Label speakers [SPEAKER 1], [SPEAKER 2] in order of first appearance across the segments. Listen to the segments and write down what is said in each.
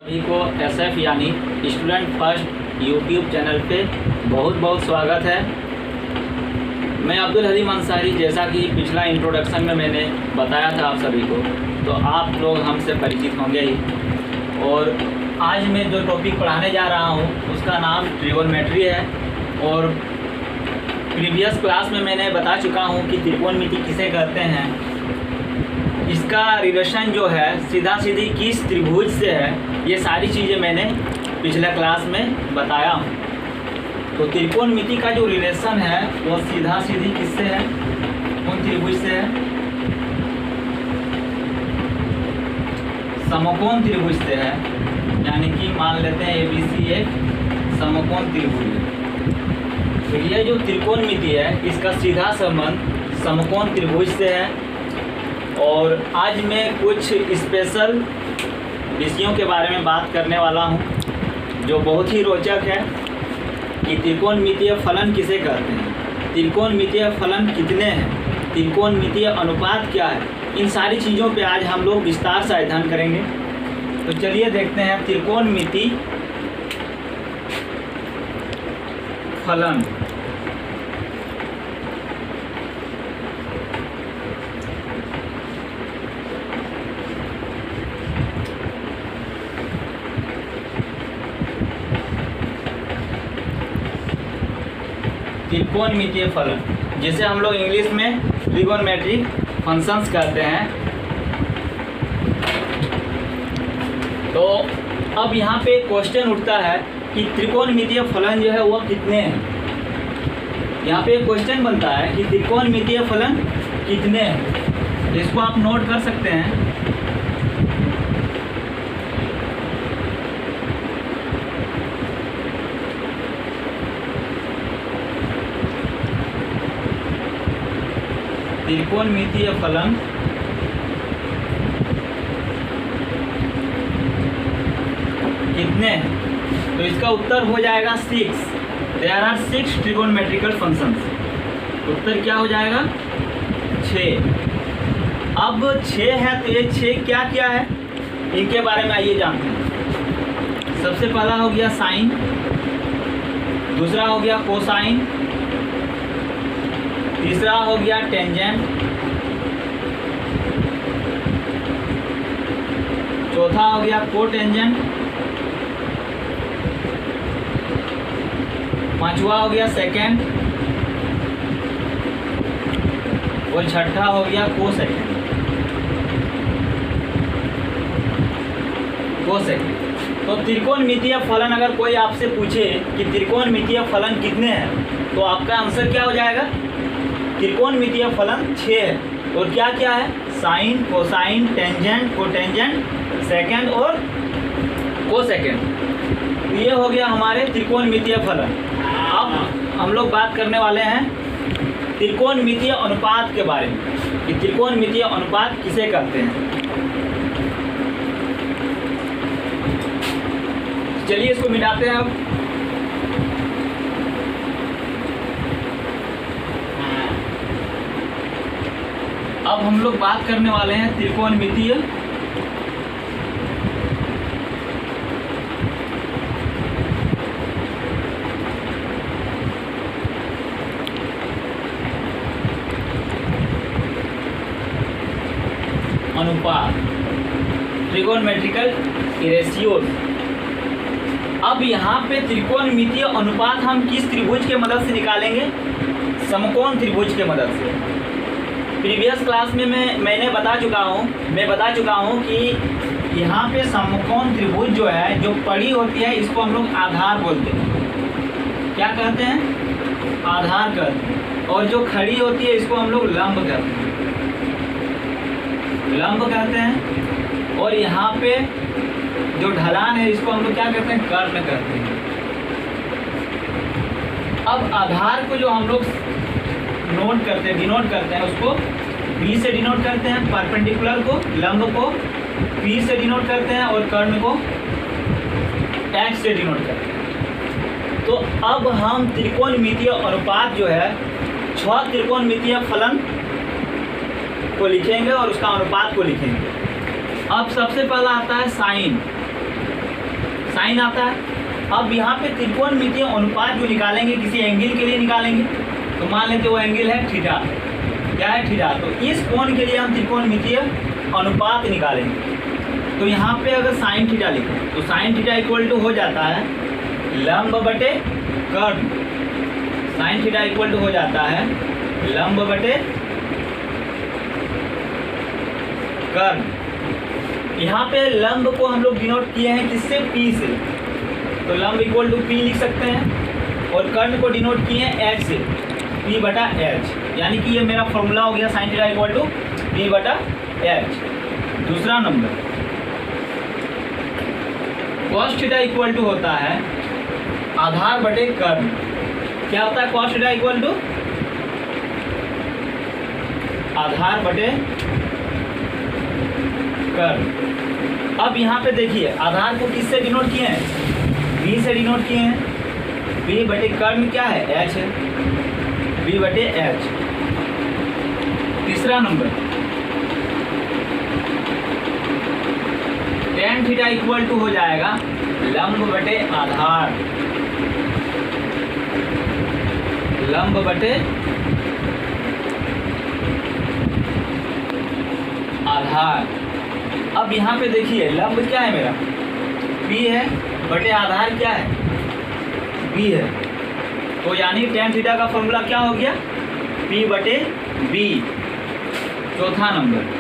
[SPEAKER 1] सभी को SF यानी स्टूडेंट फर्स्ट यूट्यूब चैनल पे बहुत बहुत स्वागत है। मैं अब्दुल हलीम अंसारी, जैसा कि पिछला इंट्रोडक्शन में मैंने बताया था आप सभी को, तो आप लोग हमसे परिचित होंगे ही। और आज मैं जो टॉपिक पढ़ाने जा रहा हूँ उसका नाम ट्रिगोनोमेट्री है। और प्रीवियस क्लास में मैंने बता चुका हूँ कि त्रिकोणमिति किसे कहते हैं, इसका रिलेशन जो है सीधा सीधी किस त्रिभुज से है, ये सारी चीज़ें मैंने पिछला क्लास में बताया हूँ। तो त्रिकोणमिति का जो रिलेशन है वो सीधा सीधी किससे है, कौन त्रिभुज से है, समकोण त्रिभुज से है। यानी कि मान लेते हैं ABC एक समकोण त्रिभुज है। तो ये जो त्रिकोणमिति है इसका सीधा संबंध समकोण त्रिभुज से है। और आज मैं कुछ स्पेशल विषयों के बारे में बात करने वाला हूं जो बहुत ही रोचक है कि त्रिकोणमितीय फलन किसे कहते हैं, त्रिकोणमितीय फलन कितने हैं, त्रिकोणमितीय अनुपात क्या है, इन सारी चीज़ों पे आज हम लोग विस्तार से अध्ययन करेंगे। तो चलिए देखते हैं त्रिकोणमिति फलन। त्रिकोणमितीय फलन जिसे हम लोग इंग्लिश में ट्रिगोनोमेट्रिक फंक्शंस कहते हैं। तो अब यहाँ पे क्वेश्चन उठता है कि त्रिकोणमितीय फलन जो है वह कितने हैं। यहाँ पे क्वेश्चन बनता है कि त्रिकोणमितीय फलन कितने हैं। इसको आप नोट कर सकते हैं। त्रिकोणमितीय फलन कितने हैं, तो इसका उत्तर हो जाएगा 6। There are 6 trigonometrical functions. उत्तर क्या हो जाएगा 6। अब 6 है तो ये 6 क्या क्या है इनके बारे में आइए जानते हैं। सबसे पहला हो गया साइन, दूसरा हो गया कोसाइन, तीसरा हो गया टेंजेंट, चौथा हो गया कोटेंजेंट, पांचवा हो गया सेकेंड, और छठा हो गया कोसेकेंड। तो त्रिकोणमितीय फलन अगर कोई आपसे पूछे कि त्रिकोणमितीय फलन कितने हैं तो आपका आंसर क्या हो जाएगा, त्रिकोणमितीय फलन 6 है। और क्या क्या है, sine, cosine, tangent, cotangent, secant और कोसेकेंड। ये हो गया हमारे त्रिकोणमितीय फलन। अब हम लोग बात करने वाले हैं त्रिकोणमितीय अनुपात के बारे में कि त्रिकोणमितीय अनुपात किसे कहते हैं। चलिए इसको मिटाते हैं। अब हम लोग बात करने वाले हैं त्रिकोणमितीय अनुपात, ट्रिगोनोमेट्रिकल रेशियोज। अब यहाँ पे त्रिकोणमितीय अनुपात हम किस त्रिभुज के मदद से निकालेंगे, समकोण त्रिभुज के मदद से। प्रीवियस क्लास में मैंने बता चुका हूँ कि यहाँ पे समकोण त्रिभुज जो है, जो पड़ी होती है, इसको हम लोग आधार बोलते हैं। क्या कहते हैं, आधार कहते हैं। और जो खड़ी होती है इसको हम लोग लंब कहते हैं। और यहाँ पे जो ढलान है इसको हम लोग क्या कहते हैं, कर्ण कहते हैं। अब आधार को जो हम लोग डिनोट करते हैं उसको B से डिनोट करते हैं, परपेंडिकुलर को, लंब को P से डिनोट करते हैं और कर्ण को X से डिनोट करते हैं। तो अब हम त्रिकोणमितीय अनुपात जो है 6 त्रिकोणमितीय फलन को लिखेंगे और उसका अनुपात को लिखेंगे। अब सबसे पहला आता है साइन। साइन आता है। अब यहाँ पे त्रिकोणमितीय अनुपात जो निकालेंगे किसी एंगल के लिए निकालेंगे, तो मान लेते वो एंगल है थीटा, क्या है थीटा, तो इस कोण के लिए हम त्रिकोणमितीय अनुपात निकालेंगे। तो यहाँ पे अगर साइन थीटा लिखें तो साइन थीटा इक्वल टू हो जाता है लंब बटे कर्ण, साइन थीटा इक्वल टू हो जाता है लंब बटे कर्ण। यहाँ पे लंब को हम लोग डिनोट किए हैं किससे, P से, तो लंब इक्वल टू P लिख सकते हैं, और कर्ण को डिनोट किए हैं H से, P बटा H, यानी कि ये मेरा फॉर्मूला हो गया sine theta equal to P बटा H। दूसरा number cos theta equal to होता है आधार बटे कर्ण। क्या होता है कॉस थीटा इक्वल टू आधार बटे कर्ण। अब यहाँ पे देखिए आधार को किससे डिनोट किए हैं, B से डिनोट किए हैं, B बटे कर्ण क्या है, H है, B बटे H। तीसरा number tan theta equal to हो जाएगा लंब बटे आधार, लंब बटे आधार। अब यहाँ पे देखिए लंब क्या है मेरा, P है, बटे आधार क्या है, B है, तो यानी tan थीटा का फॉर्मूला क्या हो गया, P बटे B। चौथा number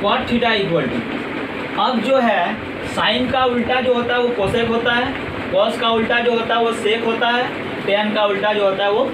[SPEAKER 1] cot theta equal to, अब जो है साइन का उल्टा जो होता है वो कोसेक होता है, कॉस का उल्टा जो होता है वो सेक होता है, tan का उल्टा जो होता है वो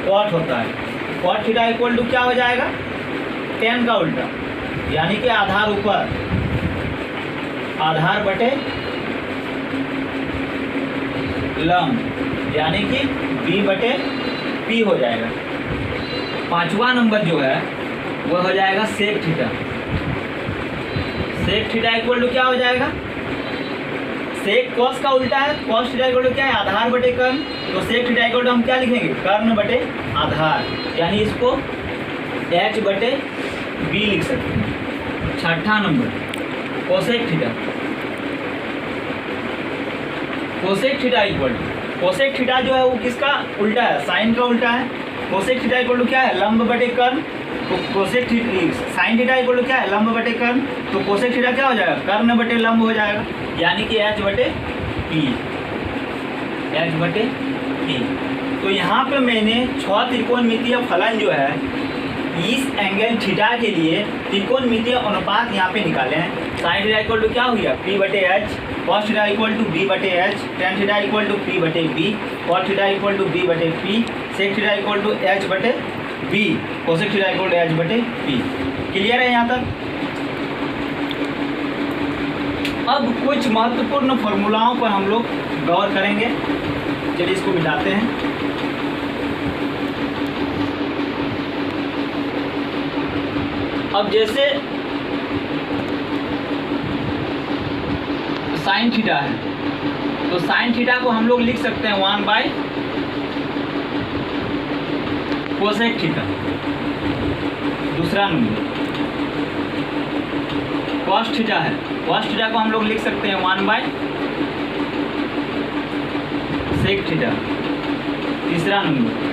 [SPEAKER 1] कॉट होता है। cot थीटा इक्वल टू क्या हो जाएगा, tan का उल्टा, यानी कि आधार ऊपर, आधार बटे लंब, यानी कि B बटे P हो जाएगा। पांचवा नंबर जो है वो हो जाएगा sec theta, sec theta equal to क्या हो जाएगा, सेक कॉस का उल्टा है, कॉस थीटा इक्वल टू क्या है, आधार बटे कर्ण, तो सेक थीटा इक्वल टू हम क्या लिखेंगे, कर्ण बटे आधार, यानी इसको H बटे B लिख सकते हैं। छठा number cosec theta, cosec theta equal to, cosec theta जो है वो किसका उल्टा है, साइन का उल्टा है, कोसेक थीटा इक्वल टू क्या है, लंब बटे कर्ण, तो cosec sine theta equal to क्या है, लंब बटे कर्ण, तो कोसेक थीटा क्या हो जाएगा, कर्ण बटे लंब हो जाएगा, यानी कि H बटे P, H बटे P। तो यहाँ पे मैंने 6 त्रिकोणमितीय फलन जो है इस एंगल थीटा के लिए त्रिकोणमितीय अनुपात यहाँ पे निकाले हैं। साइन थीटा इक्वल टू क्या हो गया, P बटे H, cos theta equal to B बटे H, tan theta equal to P बटे B, cot theta equal to B बटे P, sec theta equal to H बटे B, cosec theta equal to H बटे P। Clear है यहाँ तक। अब कुछ महत्वपूर्ण फॉर्मूलाओं पर हम लोग गौर करेंगे। चलिए इसको मिटाते हैं। अब जैसे साइन थीटा है, तो साइन थीटा को हम लोग लिख सकते हैं 1 बाय कोसेक थीटा। दूसरा नंबर कॉस थीटा है, कॉस थीटा को हम लोग लिख सकते हैं 1 बाय सेक थीटा। तीसरा नंबर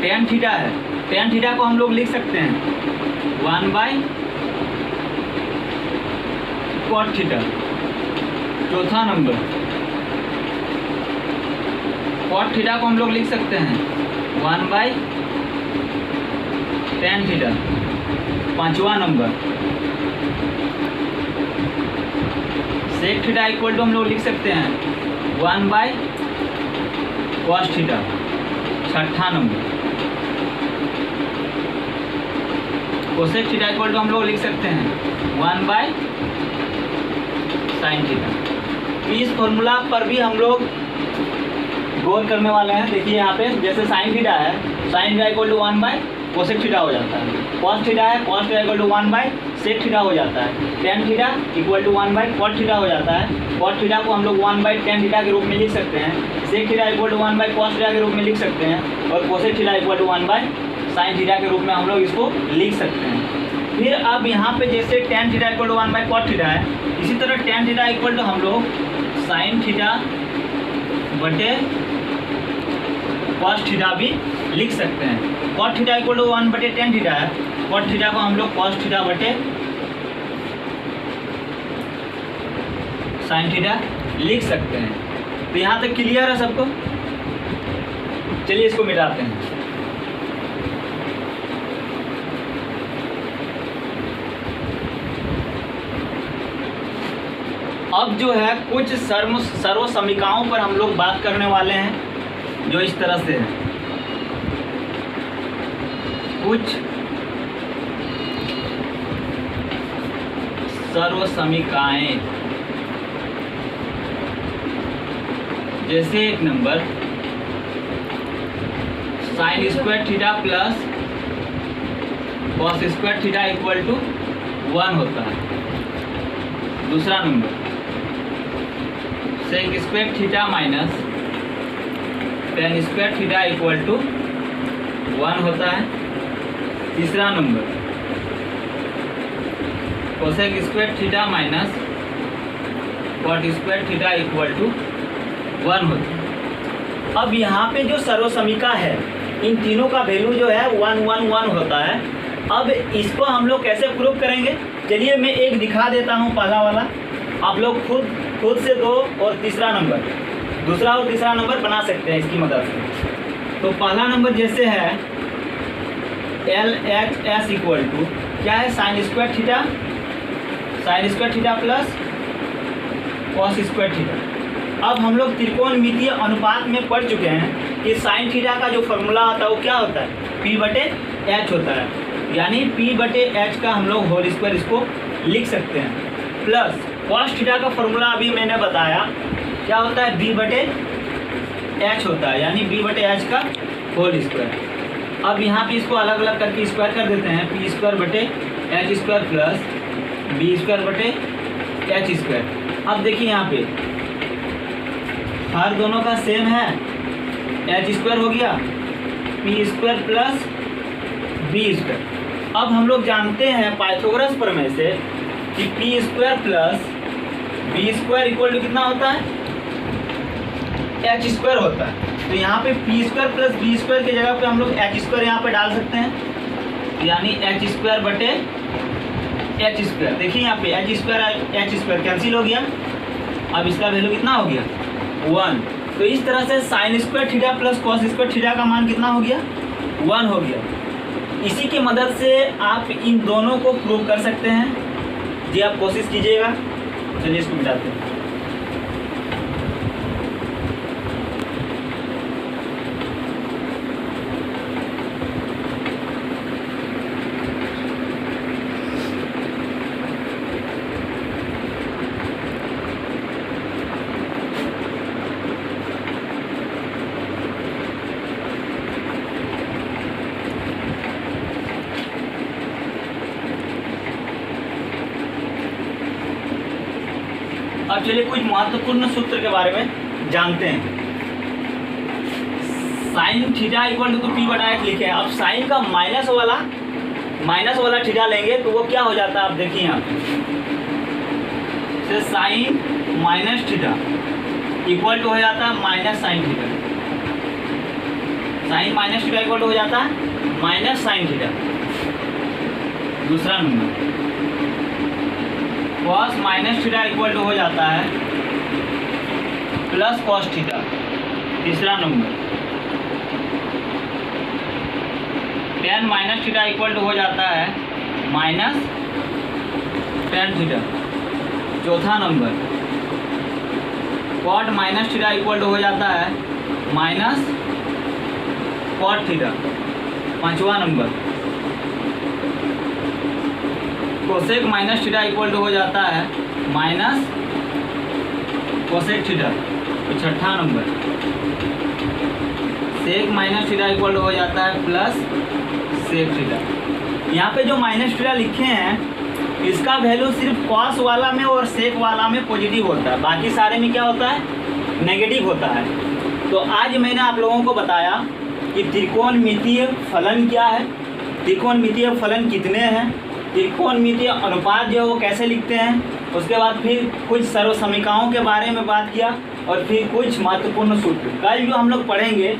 [SPEAKER 1] tan थीटा है, tan थीटा को हम लोग लिख सकते हैं 1 बाय cot थीटा। चौथा नंबर cot थीटा को हम लोग लिख सकते हैं 1 बाय tan थीटा। पांचवा number sec theta equal to हम लोग लिख सकते हैं 1 बाय cos थीटा। छठा number cosec theta equal to हम लोग लिख सकते हैं 1 बाय साइन थीटा। इस फॉर्मूला पर भी हम लोग गौर करने वाले हैं। देखिए यहाँ पे जैसे साइन थीटा है, sine theta equal to 1 by cosec theta हो जाता है। कॉस थीटा है, cos theta equal to 1 by sec theta हो जाता है। tan theta equal to 1 by cot theta हो जाता है। cot थीटा को हम लोग 1 बाय tan थीटा के रूप में लिख सकते हैं। Sec theta equal to 1 by cos theta के रूप में लिख सकते हैं। और cosec theta equal to 1 by sine theta के रूप में हम लोग इसको लिख सकते हैं। फिर अब यहाँ पे जैसे tan theta equal to 1/cot theta है, इसी तरह tan थीटा इक्वल टू हम लोग साइन थीटा बटे cos थीटा भी लिख सकते हैं। cot theta equal to 1/tan theta है, cot थीटा को हम लोग cos थीटा बटे साइन थीटा लिख सकते हैं। तो यहाँ तक क्लियर है सबको? चलिए इसको मिटाते हैं। अब जो है कुछ सर्व समीकरणों पर हम लोग बात करने वाले हैं, जो इस तरह से है। कुछ सर्व समीकरणें, जैसे एक number sine square theta plus cos square theta equal to 1 होता है। दूसरा number sec square theta minus tan square theta equal to 1 होता है। तीसरा number cosec square theta minus cot square theta equal to 1 होता है। अब यहाँ पे जो सर्वसमीका है, इन तीनों का वैल्यू जो है 1 1 1 होता है। अब इसको हम लोग कैसे प्रूव करेंगे? चलिए मैं एक दिखा देता हूँ, पहला वाला। आप लोग खुद से दो और तीसरा नंबर, दूसरा और तीसरा नंबर बना सकते हैं इसकी मदद से। तो पहला नंबर जैसे है LHS इक्वल टू क्या है, sign square theta plus cos square theta. अब हम लोग त्रिकोणमितीय अनुपात में पढ़ चुके हैं कि साइन थीटा का जो फॉर्मूला होता है वो क्या होता है, P/H होता है। यानी P/H का हम लोग होल स्क्वायर इसको लिख सकते हैं। प्लस कॉस थीटा का फॉर्मूला अभी मैंने बताया क्या होता है, B/H होता है, यानी B/H का होल स्क्वायर। अब यहाँ पे इसको अलग अलग करके स्क्वायर कर देते हैं, P²/H² प्लस B²/H²। अब देखिए यहाँ पे हर दोनों का सेम है, H² हो गया, P² प्लस B²। अब हम लोग जानते हैं पाइथागोरस प्रमेय से कि P² plus B² equal to कितना होता है, H² होता है। तो यहाँ पे P² प्लस B² की जगह पे हम लोग H² यहाँ पे डाल सकते हैं, यानी H² बटे H²। देखिए यहाँ पे H² कैंसिल हो गया। अब इसका वैल्यू कितना हो गया, 1। तो इस तरह से sign square theta plus cos square theta का मान कितना हो गया, 1 हो गया। इसी की मदद से आप इन दोनों को प्रूव कर सकते हैं। जी आप कोशिश कीजिएगा। चलिए इसको मिटाते हैं। अब चलिए कुछ महत्वपूर्ण सूत्र के बारे में जानते हैं। Sign theta equal to P/H लिखे हैं। अब साइन का माइनस वाला थीटा लेंगे तो वो क्या हो जाता है, आप देखिए यहाँ से sine minus theta equal to हो जाता है minus sine theta. Sine minus theta equal to हो जाता है माइनस साइन थीटा। दूसरा number cos minus theta equal to हो जाता है प्लस कॉस थीटा। तीसरा number tan minus theta equal to हो जाता है माइनस टेन थीटा। चौथा number cot minus theta equal to हो जाता है माइनस कॉट थीटा। पांचवा number cosec minus theta equal to हो जाता है माइनस कोसेक थीटा। तो छठा number sec minus theta equal to हो जाता है प्लस सेक थीटा। यहाँ पे जो माइनस थीटा लिखे हैं इसका वैल्यू सिर्फ कॉस वाला में और सेक वाला में पॉजिटिव होता है, बाकी सारे में क्या होता है, नेगेटिव होता है। तो आज मैंने आप लोगों को बताया कि त्रिकोणमितीय फलन क्या है, त्रिकोणमितीय फलन कितने हैं, त्रिकोणमितीय अनुपात जो है वो कैसे लिखते हैं। उसके बाद फिर कुछ सर्वसमीकाओं के बारे में बात किया और फिर कुछ महत्वपूर्ण सूत्र। कल जो हम लोग पढ़ेंगे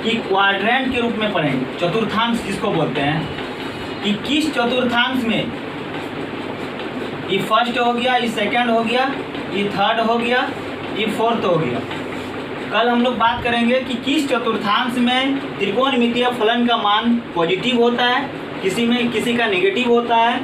[SPEAKER 1] कि क्वाड्रेंट के रूप में पढ़ेंगे, चतुर्थांश जिसको बोलते हैं, कि किस चतुर्थांश में ये फर्स्ट हो गया, ये सेकंड हो गया, ये थर्ड हो गया, ये फोर्थ हो गया। कल हम लोग बात करेंगे कि किस चतुर्थांश में त्रिकोणमितीय फलन का मान पॉजिटिव होता है, किसी में किसी का नेगेटिव होता है।